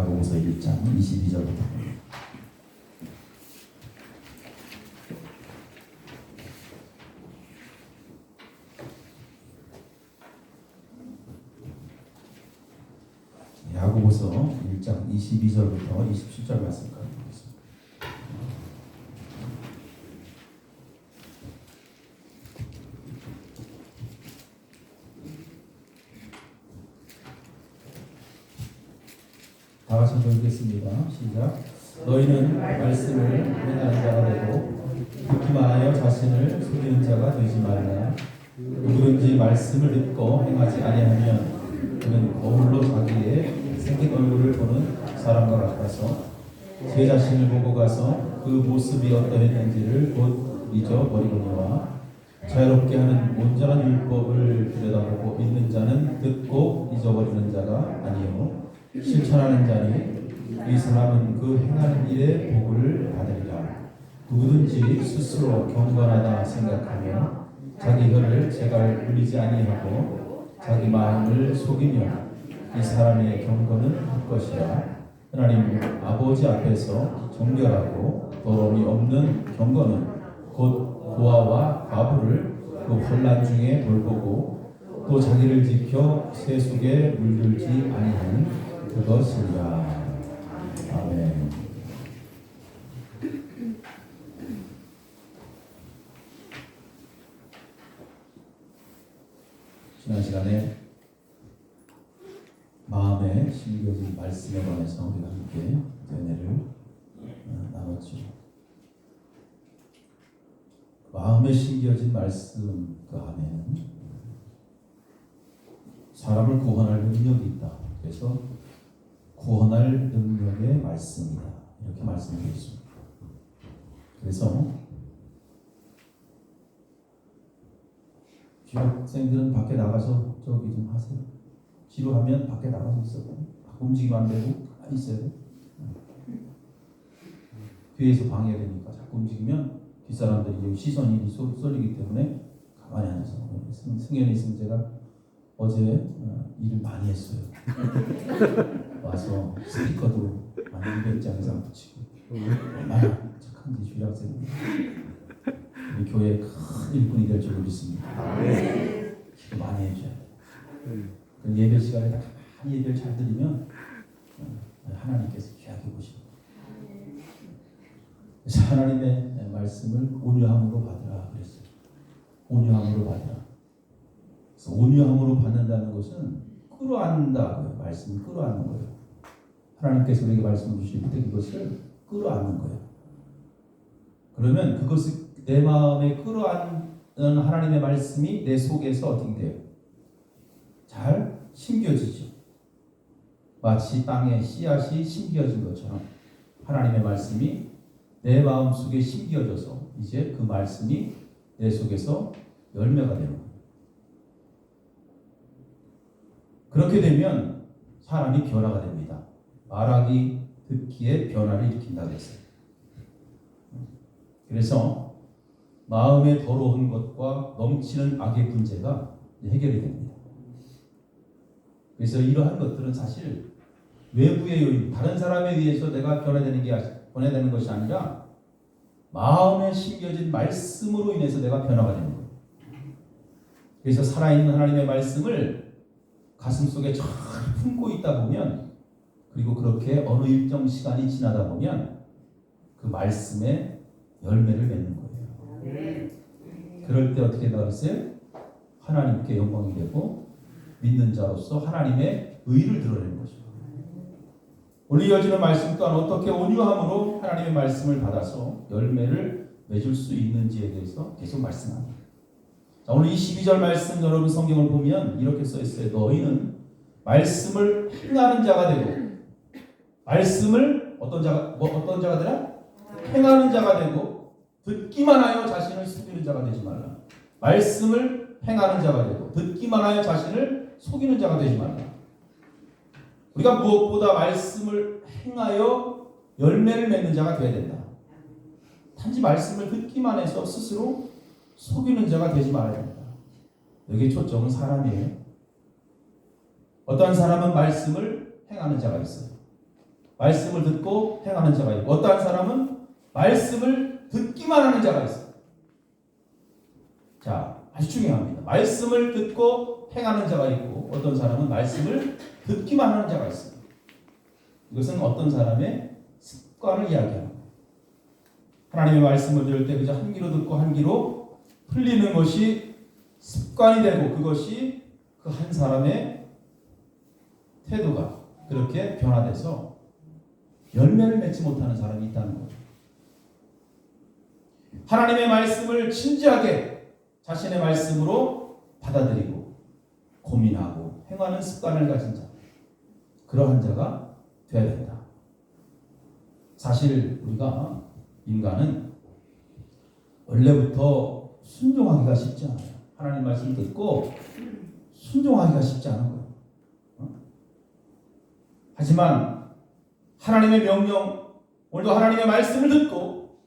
야고보서 1장 22절부터. 야고보서 1장 22절부터 27절 말씀까지 보겠습니다. 다 같이 읽겠습니다. 시작. 너희는 말씀을 행하는 자가 되고 듣기만 하여 자신을 속이는 자가 되지 말라. 누구든지 말씀을 듣고 행하지 아니하면 그는 거울로 자기의 생긴 얼굴을 보는 사람과 같아서 제 자신을 보고 가서 그 모습이 어떠했는지를 곧 잊어버리거니와 자유롭게 하는 온전한 율법을 들여다보고 믿는 자는 듣고 잊어버리는 자가 아니요 실천하는 자니 이 사람은 그 행하는 일의 복을 받으리라. 누구든지 스스로 경건하다 생각하며 자기 혀를 제갈 물리지 아니하고 자기 마음을 속이며 이 사람의 경건은 헛것이라. 하나님 아버지 앞에서 정결하고 더러움이 없는 경건은 곧 고아와 과부를 그 혼란 중에 돌보고 또 자기를 지켜 새 속에 물들지 아니하는 그것이라. 아멘. 지난 시간에 마음에 심겨진 말씀에 관해서 우리가 함께 은혜를 나눴죠. 마음에 심겨진 말씀 그 안에는 사람을 구원할 능력이 있다. 그래서 구원할 능력의 말씀이다. 이렇게 말씀드렸습니다. 그래서 교육생들은 밖에 나가서 저기 좀 하세요. 지루하면 밖에 나가서 있어요. 움직이면 안 되고 가만히 있어야 돼. 뒤에서 방해되니까 자꾸 움직이면 뒷사람들이 시선이 쏠리기 때문에 가만히 앉아서. 승현이 승재가 어제 일을 많이 했어요. 와서 스피커도 한 200장 이상 붙이고 얼마나 착한지 주일학생은 우리 교회의 큰 일꾼이 될 줄 믿습니다. 기도 많이 해줘야 돼요. 그 예배 시간에 딱 가만히 예배를 잘 드리면 하나님께서 귀하게 보십니다. 그래서 하나님의 말씀을 온유함으로 받으라 그랬어요. 온유함으로 받으라. 그래서 온유함으로 받는다는 것은 끌어안는다. 말씀을 끌어안는 거예요. 하나님께서 우리에게 말씀을 주실 때 그것을 끌어안는 거예요. 그러면 그것을 내 마음에 끌어안는 하나님의 말씀이 내 속에서 어떻게 돼요? 잘 심겨지죠. 마치 땅에 씨앗이 심겨진 것처럼 하나님의 말씀이 내 마음 속에 심겨져서 이제 그 말씀이 내 속에서 열매가 되는 거예요. 그렇게 되면 사람이 변화가 됩니다. 말하기, 듣기에 변화를 일으킨다고 했어요. 그래서 마음에 더러운 것과 넘치는 악의 문제가 해결이 됩니다. 그래서 이러한 것들은 사실 외부의 요인, 다른 사람에 의해서 내가 변화되는 것이 아니라 마음에 심겨진 말씀으로 인해서 내가 변화가 되는 거예요. 그래서 살아있는 하나님의 말씀을 가슴속에 잘 품고 있다 보면, 그리고 그렇게 어느 일정 시간이 지나다 보면 그 말씀에 열매를 맺는 거예요. 그럴 때 어떻게 나왔어요? 하나님께 영광이 되고 믿는 자로서 하나님의 의를 드러내는 거죠. 오늘 이어지는 말씀 또한 어떻게 온유함으로 하나님의 말씀을 받아서 열매를 맺을 수 있는지에 대해서 계속 말씀합니다. 자, 오늘 22절 말씀 여러분 성경을 보면 이렇게 써 있어요. 너희는 말씀을 행하는 자가 되고, 말씀을 어떤 자가 되라? 행하는 자가 되고, 듣기만 하여 자신을 속이는 자가 되지 말라. 말씀을 행하는 자가 되고 듣기만 하여 자신을 속이는 자가 되지 말라. 우리가 무엇보다 말씀을 행하여 열매를 맺는 자가 되어야 된다. 단지 말씀을 듣기만 해서 스스로 속이는 자가 되지 말아야 된다. 여기 초점은 사람이에요. 어떤 사람은 말씀을 행하는 자가 있어요. 말씀을 듣고 행하는 자가 있고 어떠한 사람은 말씀을 듣기만 하는 자가 있어요. 자, 아주 중요합니다. 말씀을 듣고 행하는 자가 있고 어떤 사람은 말씀을 듣기만 하는 자가 있어요. 이것은 어떤 사람의 습관을 이야기합니다. 하나님의 말씀을 들을 때 그저 한 귀로 듣고 한 귀로 풀리는 것이 습관이 되고 그것이 그 한 사람의 태도가 그렇게 변화돼서 열매를 맺지 못하는 사람이 있다는 거죠. 하나님의 말씀을 진지하게 자신의 말씀으로 받아들이고 고민하고 행하는 습관을 가진 자, 그러한 자가 되어야 된다. 사실 우리가 인간은 원래부터 순종하기가 쉽지 않아요. 하나님 말씀 듣고 순종하기가 쉽지 않은 거예요. 하지만 하나님의 명령, 오늘도 하나님의 말씀을 듣고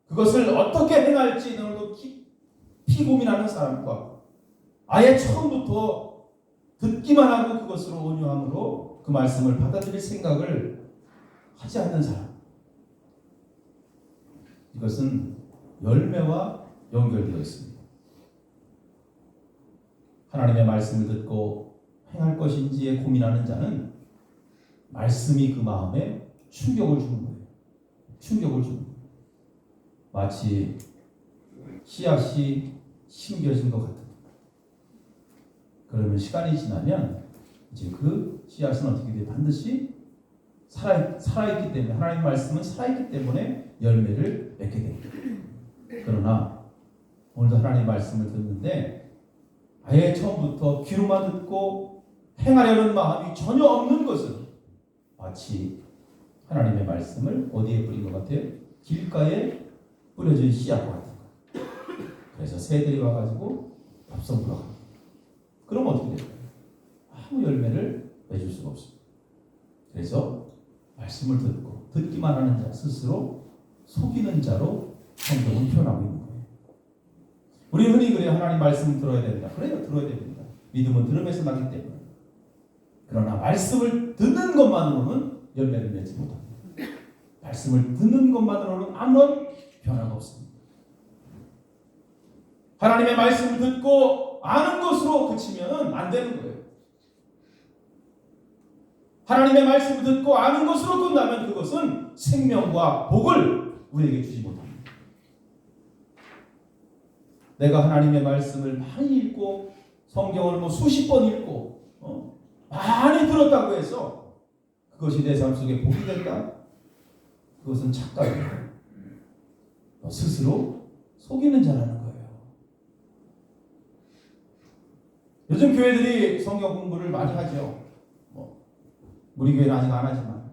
그것을 어떻게 행할지 오늘도 깊이 고민하는 사람과 아예 처음부터 듣기만 하고 그것으로 온유함으로 그 말씀을 받아들일 생각을 하지 않는 사람, 이것은 열매와 연결되어 있습니다. 하나님의 말씀을 듣고 행할 것인지에 고민하는 자는 말씀이 그 마음에 충격을 주는 거예요. 충격을 주는 거예요. 마치 씨앗이 심겨진 것 같은. 그러면 시간이 지나면 이제 그 씨앗은 어떻게 돼요? 반드시 살아있기 때문에 하나님 말씀은 살아있기 때문에 열매를 맺게 됩니다. 그러나 오늘도 하나님 말씀을 듣는데 아예 처음부터 귀로만 듣고 행하려는 마음이 전혀 없는 것은 마치 하나님의 말씀을 어디에 뿌린 것 같아요? 길가에 뿌려진 씨앗과 같은 것. 그래서 새들이 와가지고 덥석 물어갑니다. 그럼 어떻게 될까요? 아무 열매를 맺을 수가 없습니다. 그래서 말씀을 듣고 듣기만 하는 자 스스로 속이는 자로 성경은 표현하고 있는 거예요. 우리 흔히 그래요. 하나님 말씀을 들어야 된다. 그래요. 들어야 됩니다. 믿음은 들음에서 나기 때문에. 그러나 말씀을 듣는 것만으로는 열매를 맺지 못합니다. 말씀을 듣는 것만으로는 아무런 변화가 없습니다. 하나님의 말씀을 듣고 아는 것으로 그치면 안 되는 거예요. 하나님의 말씀을 듣고 아는 것으로 끝나면 그것은 생명과 복을 우리에게 주지 못합니다. 내가 하나님의 말씀을 많이 읽고 성경을 수십 번 읽고 많이 들었다고 해서 그것이 내 삶 속에 복이 된다? 그것은 착각이에요. 스스로 속이는 자라는 거예요. 요즘 교회들이 성경 공부를 많이 하죠. 우리 교회는 아직 안 하지만.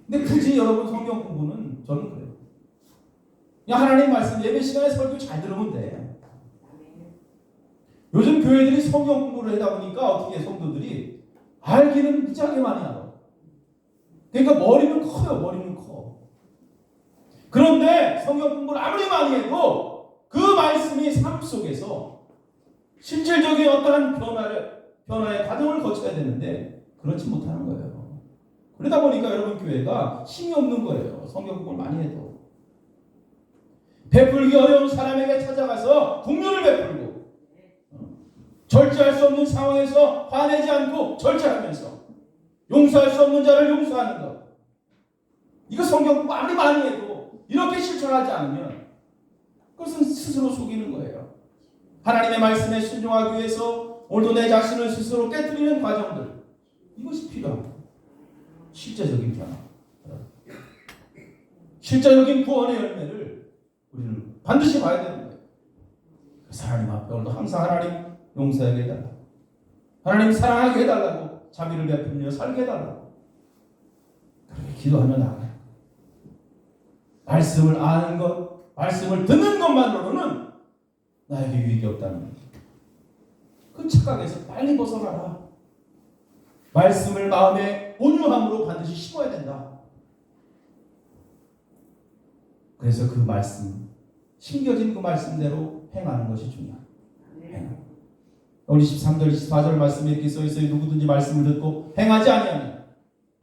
근데 굳이 여러분 성경 공부는 저는 그래요. 그냥 하나님 말씀 예배 시간에 설교 잘 들으면 돼. 요즘 교회들이 성경 공부를 하다 보니까 어떻게 성도들이 알기는 무지하게 많이 알아. 그러니까 머리는 커요. 머리는 커. 그런데 성경 공부를 아무리 많이 해도 그 말씀이 삶 속에서 실질적인 어떠한 변화의 과정을 거쳐야 되는데 그렇지 못하는 거예요. 그러다 보니까 여러분 교회가 힘이 없는 거예요. 성경 공부를 많이 해도. 베풀기 어려운 사람에게 찾아가서 국면을 베풀고 절제할 수 없는 상황에서 화내지 않고 절제하면서 용서할 수 없는 자를 용서하는 것. 이거 성경 공부 아무리 많이 해도 이렇게 실천하지 않으면 그것은 스스로 속이는 거예요. 하나님의 말씀에 순종하기 위해서 오늘도 내 자신을 스스로 깨트리는 과정들, 이것이 필요합니다. 실제적인 변화, 실제적인 구원의 열매를 우리는 반드시 봐야 되는 거예요. 그래서 하나님 앞에 오늘도 항상 하나님 용서하게 해달라고, 하나님 사랑하게 해달라고, 자비를 베풀며 살게 해달라고 그렇게 기도하며 나가요. 말씀을 아는 것, 말씀을 듣는 것만으로는 나에게 유익이 없다는 거예요. 그 착각에서 빨리 벗어나라. 말씀을 마음에 온유함으로 반드시 심어야 된다. 그래서 그 말씀, 심겨진 그 말씀대로 행하는 것이 중요합니다. 오늘 23절, 24절 말씀에 이렇게 써있어요. 누구든지 말씀을 듣고 행하지 아니하면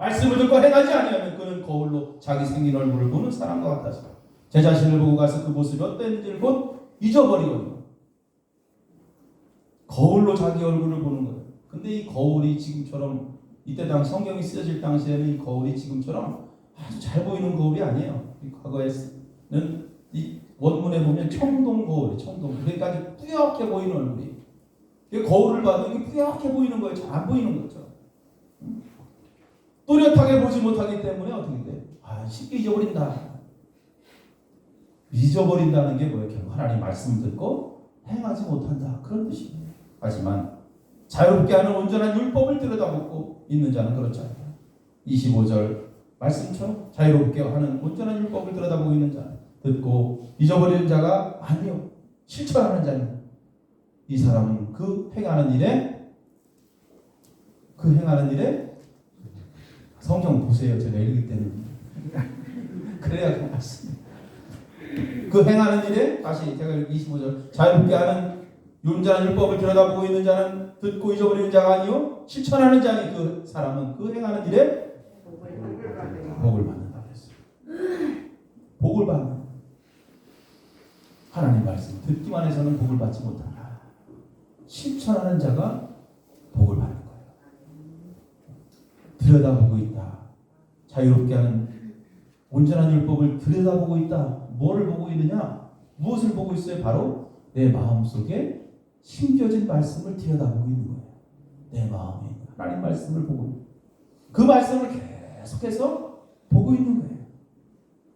말씀을 듣고 행하지 아니하면 그는 거울로 자기 생긴 얼굴을 보는 사람과 같아서 제 자신을 보고 가서 그 모습이 어땠는지를 곧 잊어버리거든요. 거울로 자기 얼굴을 보는 거예요. 근데 이 거울이 지금처럼 이때 당시 성경이 쓰여질 당시에는 이 거울이 지금처럼 아주 잘 보이는 거울이 아니에요. 과거에는 이 원문에 보면 청동 거울이 청동. 그러니까 아주 뿌옇게 보이는 얼굴이. 거울을 봐도 이게 뿌옇게 보이는 거예요. 잘 안 보이는 거죠. 또렷하게 보지 못하기 때문에 어떻게 돼? 쉽게 잊어버린다. 잊어버린다는 게 뭐예요? 결국 하나님 말씀 듣고 행하지 못한다. 그런 뜻이에요. 하지만 자유롭게 하는 온전한 율법을 들여다보고 있는 자는 그렇지 않다. 25절 말씀처럼 자유롭게 하는 온전한 율법을 들여다보고 있는 자는 듣고 잊어버리는 자가 아니요 실천하는 자는 이 사람은 그 행하는 일에 성경 보세요. 제가 읽을 때는 그래야 그 말씀. 그 행하는 일에 다시 제가 25절 자유롭게 하는 온전한 율법을 들여다보고 있는 자는 듣고 잊어버리는 자가 아니요 실천하는 자니 그 사람은 그 행하는 일에 복을 받는다 그랬어요. 복을 받는 하나님 말씀 듣기만 해서는 복을 받지 못한다. 실천하는 자가 복을 받는 거예요. 들여다보고 있다. 자유롭게 하는 온전한 율법을 들여다보고 있다. 뭐를 보고 있느냐? 무엇을 보고 있어요? 바로 내 마음속에 심겨진 말씀을 들여다보고 있는 거예요. 내 마음에 하나님 말씀을 보고 그 말씀을 계속해서 보고 있는 거예요.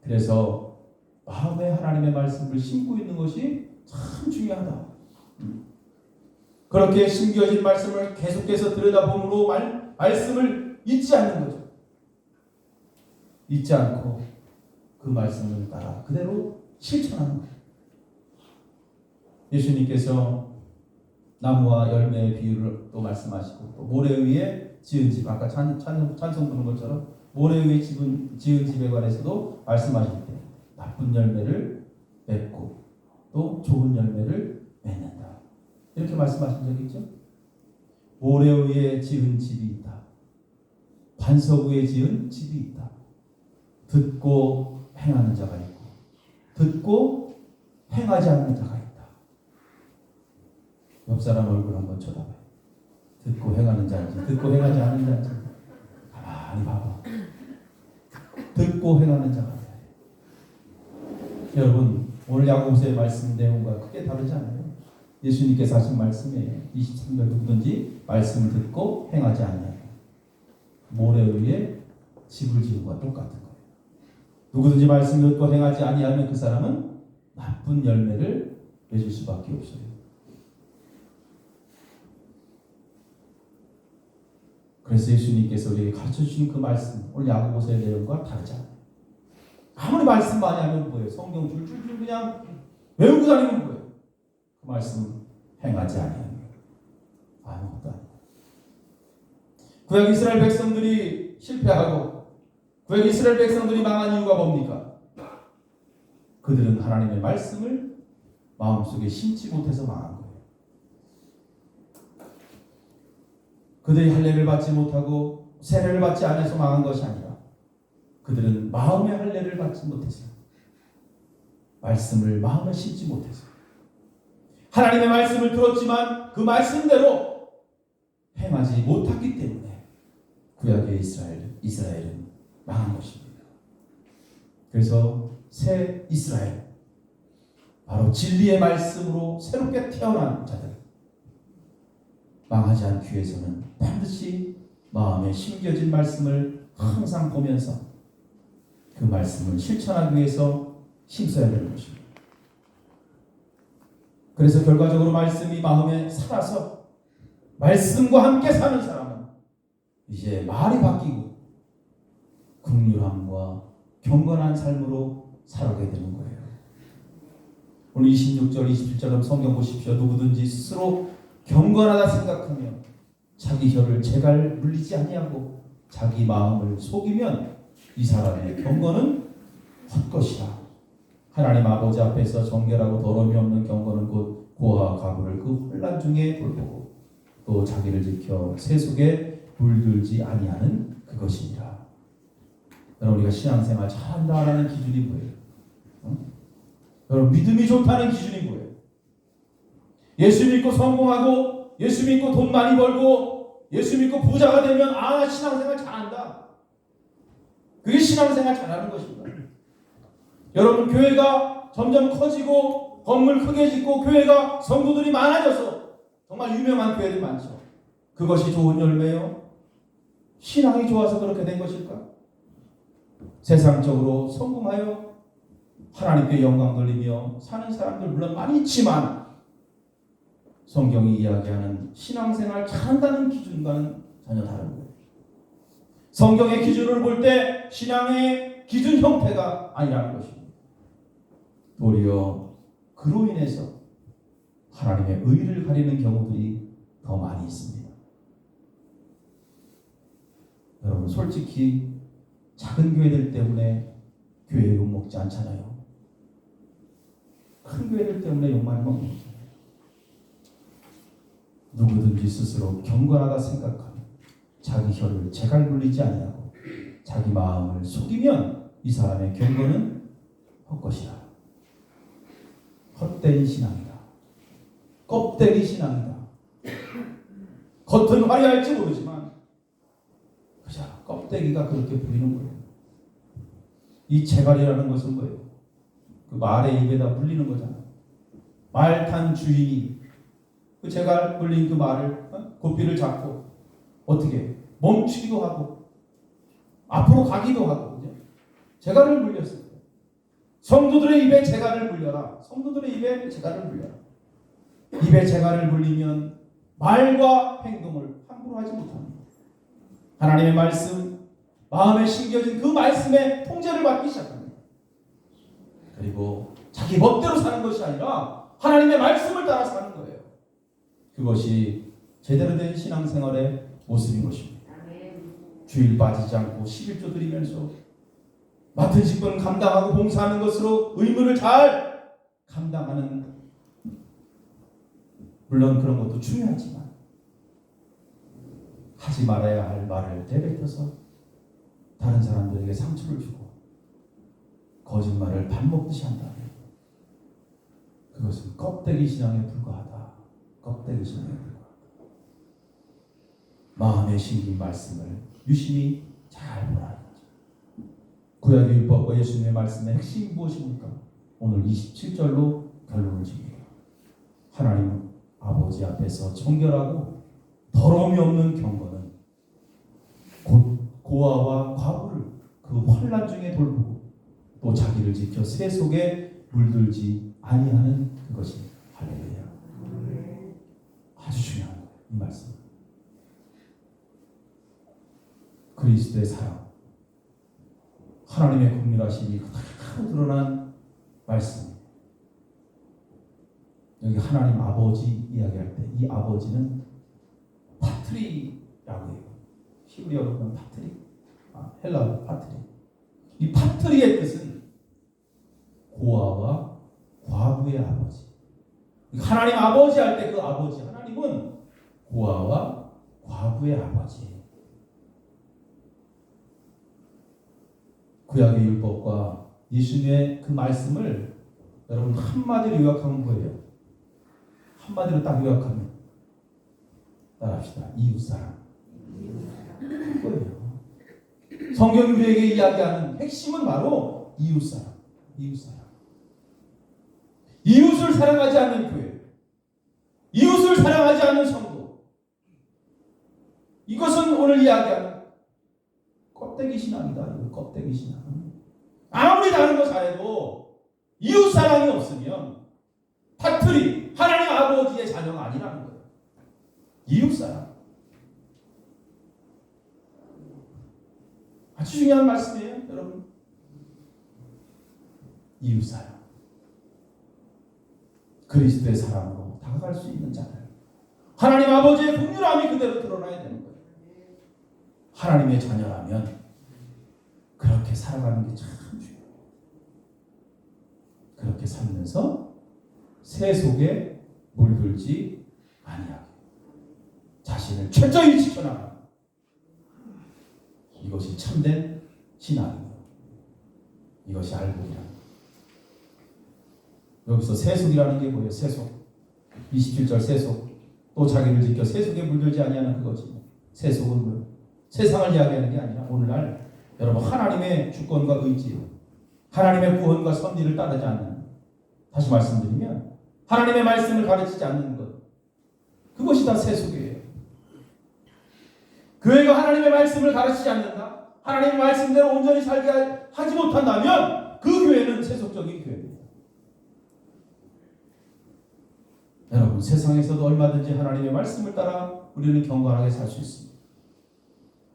그래서 마음에 하나님의 말씀을 심고 있는 것이 참 중요하다. 그렇게 심겨진 말씀을 계속해서 들여다봄으로 말씀을 잊지 않는 거죠. 잊지 않고 그 말씀을 따라 그대로 실천하는 거예요. 예수님께서 나무와 열매의 비유를 또 말씀하시고 또 모래 위에 지은 집 아까 찬송 부른 것처럼 모래 위에 지은 집에 관해서도 말씀하실 때 나쁜 열매를 맺고 또 좋은 열매를 맺는다. 이렇게 말씀하신 적이 있죠. 모래 위에 지은 집이 있다. 반석 위에 지은 집이 있다. 듣고 행하는 자가 있고 듣고 행하지 않는 자가 있다. 옆 사람 얼굴 한번 쳐다봐요. 듣고 행하는 자인지 듣고 행하지 않는 자인지 가만히 봐봐. 듣고 행하는 자가 있다. 여러분 오늘 야고보서의 말씀 내용과 크게 다르지 않아요. 예수님께서 하신 말씀이에요. 23절 누구든지 말씀을 듣고 행하지 않냐면 모래 위에 집을 지은 것과 똑같은 거예요. 누구든지 말씀을 듣고 행하지 아니하면 그 사람은 나쁜 열매를 맺을 수밖에 없어요. 그래서 예수님께서 우리에게 가르쳐주신 그 말씀 오늘 야고보서의 내용과 다르잖아요. 아무리 말씀 많이 하면 뭐예요? 성경 줄줄줄 그냥 외우고 다니면 뭐예요? 그 말씀 행하지 아니하면 아무것도 아니에요. 구약 이스라엘 백성들이 실패하고 구약 이스라엘 백성들이 망한 이유가 뭡니까? 그들은 하나님의 말씀을 마음속에 심지 못해서 망한 거예요. 그들이 할례를 받지 못하고 세례를 받지 않아서 망한 것이 아니라 그들은 마음의 할례를 받지 못해서 말씀을 마음에 심지 못해서 하나님의 말씀을 들었지만 그 말씀대로 행하지 못했기 때문에 구약의 이스라엘은 망한 것입니다. 그래서 새 이스라엘 바로 진리의 말씀으로 새롭게 태어난 자들 망하지 않기 위해서는 반드시 마음에 심겨진 말씀을 항상 보면서 그 말씀을 실천하기 위해서 힘써야 되는 것입니다. 그래서 결과적으로 말씀이 마음에 살아서 말씀과 함께 사는 사람은 이제 말이 바뀌고 긍휼함과 경건한 삶으로 살아가게 되는 거예요. 오늘 26절, 27절은 성경 보십시오. 누구든지 스스로 경건하다 생각하며 자기 혀를 재갈 물리지 아니하고 자기 마음을 속이면 이 사람의 경건은 헛것이라. 하나님 아버지 앞에서 정결하고 더러움이 없는 경건은 곧 고아와 가부를 그 혼란 중에 돌보고 또 자기를 지켜 세속에 물들지 아니하는 그것이니라. 여러분, 우리가 신앙생활 잘한다라는 기준이 뭐예요? 여러분, 믿음이 좋다는 기준이 뭐예요? 예수 믿고 성공하고, 예수 믿고 돈 많이 벌고, 예수 믿고 부자가 되면 나 신앙생활 잘한다. 그게 신앙생활 잘하는 것입니다. 여러분, 교회가 점점 커지고 건물 크게 짓고 교회가 성도들이 많아져서 정말 유명한 교회들 많죠. 그것이 좋은 열매요? 신앙이 좋아서 그렇게 된 것일까? 세상적으로 성공하여 하나님께 영광 돌리며 사는 사람들 물론 많이 있지만 성경이 이야기하는 신앙생활 잘한다는 기준과는 전혀 다른 거예요. 성경의 기준을 볼 때 신앙의 기준 형태가 아니라는 것입니다. 도리어 그로 인해서 하나님의 의를 가리는 경우들이 더 많이 있습니다. 여러분, 솔직히 작은 교회들 때문에 교회 욕먹지 않잖아요. 큰 교회들 때문에 욕 많이 먹잖아요. 누구든지 스스로 경건하다 생각하며 자기 혀를 재갈 물리지 아니하고 자기 마음을 속이면 이 사람의 경건은 헛것이라. 헛된 신앙이다. 껍데기 신앙이다. 겉은 화려할지 모르지만 그저 껍데기가 그렇게 보이는 거예요. 이 재갈이라는 것은 뭐예요? 그 말의 입에다 물리는 거잖아요. 말 탄 주인이 그 재갈 물린 그 말을 고삐를 잡고 어떻게 멈추기도 하고 앞으로 가기도 하고 재갈을 물렸어요. 성도들의 입에 재갈을 물려라. 성도들의 입에 재갈을 물려라. 입에 재갈을 물리면 말과 행동을 함부로 하지 못합니다. 하나님의 말씀, 마음에 심겨진 그 말씀에 통제를 받기 시작합니다. 그리고 자기 멋대로 사는 것이 아니라 하나님의 말씀을 따라 사는 거예요. 그것이 제대로 된 신앙생활의 모습인 것입니다. 주일 빠지지 않고 11조 드리면서 맡은 직분 감당하고 봉사하는 것으로 의무를 잘 감당하는, 물론 그런 것도 중요하지만 하지 말아야 할 말을 내뱉어서 다른 사람들에게 상처를 주고 거짓말을 밥 먹듯이 한다면 그것은 껍데기 신앙에 불과하다. 껍데기 신앙에 불과하다. 마음에 심긴 말씀을 유심히 잘 보라. 구약의 율법과 예수님의 말씀의 핵심이 무엇입니까? 오늘 27절로 결론을 짓니다. 하나님 아버지 앞에서 정결하고 더러움이 없는 경건은 곧 고아와 과부를 그 환난 중에 돌보고 또 자기를 지켜 새 속에 물들지 아니하는 그것이 할렐루야. 아주 중요한 거예요. 이 말씀. 그리스도의 사랑, 하나님의 긍휼하심이 그대로 드러난 말씀. 여기 하나님 아버지 이야기할 때 이 아버지는 파트리라고 해요. 히브리어로는 파트리, 헬라어 파트리. 이 파트리의 뜻은 고아와 과부의 아버지. 하나님 아버지 할 때 그 아버지, 하나님은 고아와 과부의 아버지. 구약의 율법과 예수님의 그 말씀을 여러분 한마디로 요약하면 뭐예요? 한마디로 딱 요약하면 따라합시다. 이웃사랑. 그거예요. 성경이 우리에게 이야기하는 핵심은 바로 이웃사랑. 이웃사랑. 이웃을 사랑하지 않는 교회, 이웃을 사랑하지 않는 성도, 이것은 오늘 이야기하는 껍데기 신앙이다. 껍데기 신앙. 아무리 다른 거 잘해도 이웃 사랑이 없으면 파트리, 하나님 아버지의 자녀가 아니라는 거예요. 이웃 사랑. 아주 중요한 말씀이에요, 여러분. 이웃 사랑. 그리스도의 사랑으로 다가갈 수 있는 자들. 하나님 아버지의 긍휼함이 그대로 드러나야 되는 거예요. 하나님의 자녀라면 그렇게 살아가는 게 참 중요해요. 그렇게 살면서 새 속에 물들지 아니하게 자신을 철저히 지켜나가는 이것이 참된 신앙입니다. 이것이 알곡이라. 여기서 세속이라는 게 뭐예요? 세속. 27절 세속. 또 자기를 지켜 세속에 물들지 아니하는 그거지. 세속은 뭐예요? 세상을 이야기하는 게 아니라 오늘날 여러분 하나님의 주권과 의지, 하나님의 구원과 섭리를 따르지 않는, 다시 말씀드리면 하나님의 말씀을 가르치지 않는 것, 그것이 다 세속이에요. 교회가 하나님의 말씀을 가르치지 않는다, 하나님의 말씀대로 온전히 살게 하지 못한다면 그 교회는 세속적인 교회입니다. 여러분, 세상에서도 얼마든지 하나님의 말씀을 따라 우리는 경건하게 살 수 있습니다.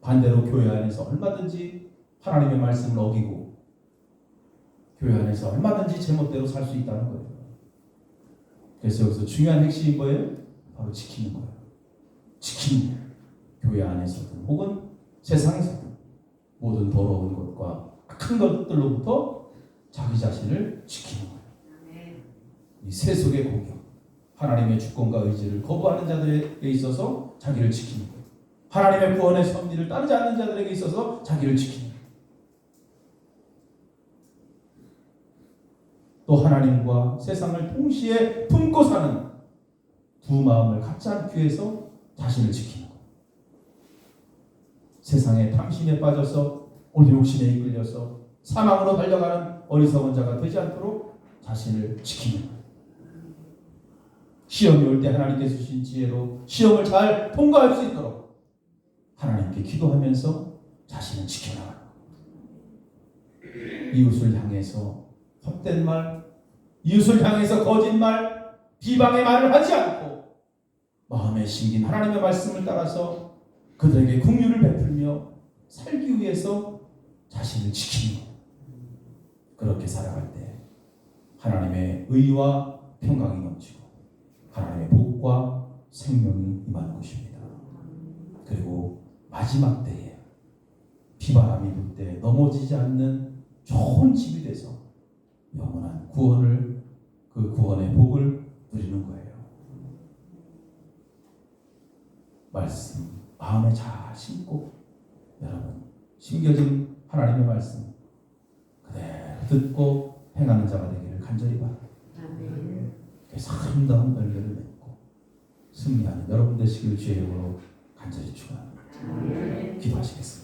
반대로 교회 안에서 얼마든지 하나님의 말씀을 어기고 교회 안에서 얼마든지 제멋대로 살 수 있다는 거예요. 그래서 여기서 중요한 핵심이 뭐예요? 바로 지키는 거예요. 지키는 거예요. 교회 안에서든 혹은 세상에서든 모든 더러운 것과 큰 것들로부터 자기 자신을 지키는 거예요. 이 세속의 공격, 하나님의 주권과 의지를 거부하는 자들에게 있어서 자기를 지키는 거예요. 하나님의 구원의 섭리를 따르지 않는 자들에게 있어서 자기를 지키는 거예요. 또 하나님과 세상을 동시에 품고 사는 두 마음을 갖지 않기 위해서 자신을 지키는 거예요. 세상의 탐심에 빠져서 오늘 욕심에 이끌려서 사망으로 달려가는 어리석은 자가 되지 않도록 자신을 지키는 거예요. 시험이 올 때 하나님께서 주신 지혜로 시험을 잘 통과할 수 있도록 하나님께 기도하면서 자신을 지켜나가는 거예요. 이웃을 향해서 헛된 말, 이웃을 향해서 거짓말, 비방의 말을 하지 않고 마음에 심긴 하나님의 말씀을 따라서 그들에게 긍휼을 베풀며 살기 위해서 자신을 지키는 것. 그렇게 살아갈 때 하나님의 의와 평강이 넘치고 하나님의 복과 생명이 임하는 것입니다. 그리고 마지막 때에 비바람이 불 때 넘어지지 않는 좋은 집이 돼서 영원한 구원을, 그 구원의 복을 누리는 거예요. 말씀 마음에 잘 심고 여러분 심겨진 하나님의 말씀 그대로 듣고 행하는 자가 되기를 간절히 바랍니다. 그래서 아름다운 열매를 맺고 승리하는 여러분 되시길 주의 이름으로 간절히 축원합니다. 기도하시겠습니다.